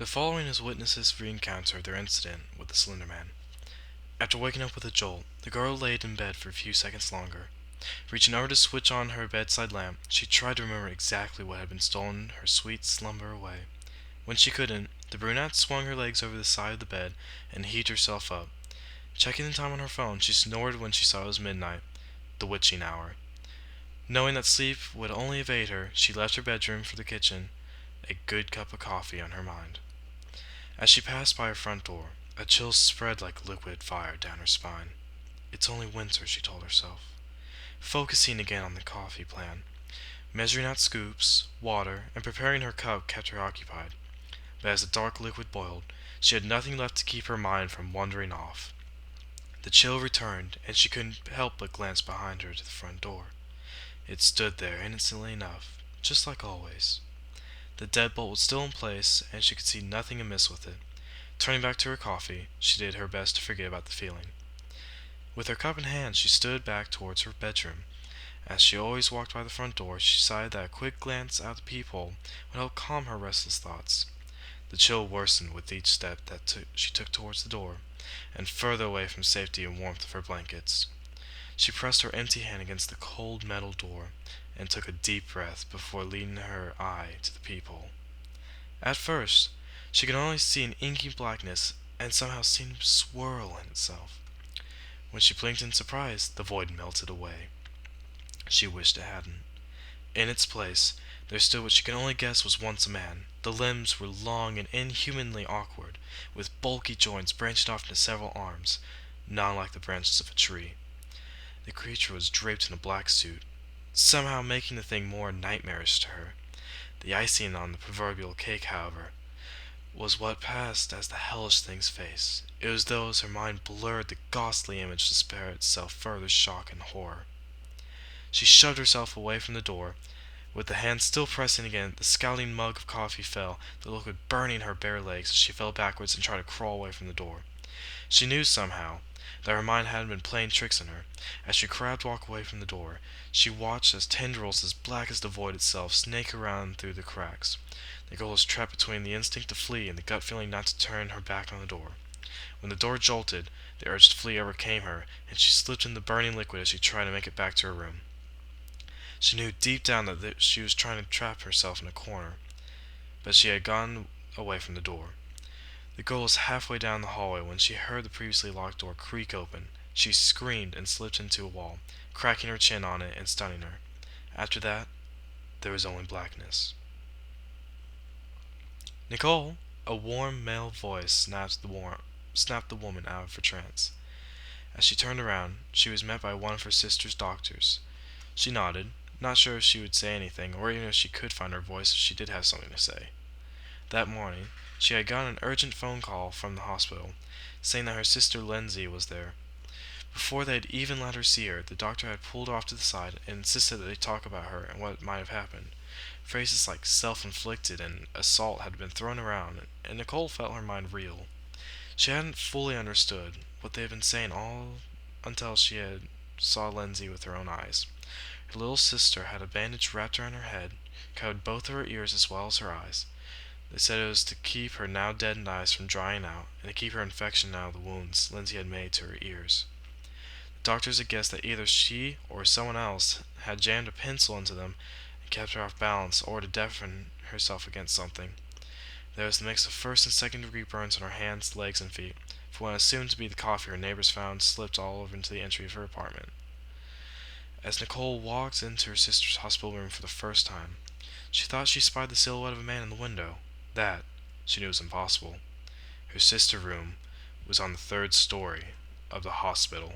The following is witnesses re-encounter their incident with the Slenderman. After waking up with a jolt, the girl laid in bed for a few seconds longer. Reaching over to switch on her bedside lamp, she tried to remember exactly what had been stolen her sweet slumber away. When she couldn't, the brunette swung her legs over the side of the bed and heaved herself up. Checking the time on her phone, she snored when she saw it was midnight, the witching hour. Knowing that sleep would only evade her, she left her bedroom for the kitchen, a good cup of coffee on her mind. As she passed by her front door, a chill spread like liquid fire down her spine. It's only winter, she told herself. Focusing again on the coffee plan, measuring out scoops, water, and preparing her cup kept her occupied. But as the dark liquid boiled, she had nothing left to keep her mind from wandering off. The chill returned, and she couldn't help but glance behind her to the front door. It stood there innocently enough, just like always. The deadbolt was still in place, and she could see nothing amiss with it. Turning back to her coffee, she did her best to forget about the feeling. With her cup in hand, she stood back towards her bedroom. As she always walked by the front door, she decided that a quick glance out the peephole would help calm her restless thoughts. The chill worsened with each step that she took towards the door, and further away from safety and warmth of her blankets. She pressed her empty hand against the cold metal door, and took a deep breath before leading her eye to the peephole. At first, she could only see an inky blackness, and somehow seemed to swirl in itself. When she blinked in surprise, the void melted away. She wished it hadn't. In its place, there stood what she could only guess was once a man. The limbs were long and inhumanly awkward, with bulky joints branching off into several arms, not unlike the branches of a tree. The creature was draped in a black suit, somehow making the thing more nightmarish to her. The icing on the proverbial cake, however, was what passed as the hellish thing's face. It was though as her mind blurred the ghastly image to spare itself further shock and horror. She shoved herself away from the door. With the hand still pressing again, the scalding mug of coffee fell, the liquid burning her bare legs as she fell backwards and tried to crawl away from the door. She knew somehow that her mind hadn't been playing tricks on her. As she crawled to walk away from the door, she watched as tendrils as black as the void itself snake around through the cracks. The girl was trapped between the instinct to flee and the gut feeling not to turn her back on the door. When the door jolted, the urge to flee overcame her, and she slipped in the burning liquid as she tried to make it back to her room. She knew deep down that she was trying to trap herself in a corner, but she had gone away from the door. The girl was halfway down the hallway when she heard the previously locked door creak open. She screamed and slipped into a wall, cracking her chin on it and stunning her. After that, there was only blackness. "Nicole!" A warm male voice snapped the woman out of her trance. As she turned around, she was met by one of her sister's doctors. She nodded, not sure if she would say anything, or even if she could find her voice if she did have something to say. That morning, she had gotten an urgent phone call from the hospital, saying that her sister Lindsay was there. Before they had even let her see her, the doctor had pulled her off to the side and insisted that they talk about her and what might have happened. Phrases like self-inflicted and assault had been thrown around, and Nicole felt her mind reel. She hadn't fully understood what they had been saying all until she had saw Lindsay with her own eyes. Her little sister had a bandage wrapped around her head, covered both of her ears as well as her eyes. They said it was to keep her now deadened eyes from drying out, and to keep her infection out of the wounds Lindsay had made to her ears. The doctors had guessed that either she or someone else had jammed a pencil into them and kept her off balance, or to deafen herself against something. There was the mix of first and second degree burns on her hands, legs, and feet, for what assumed to be the coffee her neighbors found slipped all over into the entry of her apartment. As Nicole walked into her sister's hospital room for the first time, she thought she spied the silhouette of a man in the window. That, she knew, was impossible. Her sister's room was on the third story of the hospital.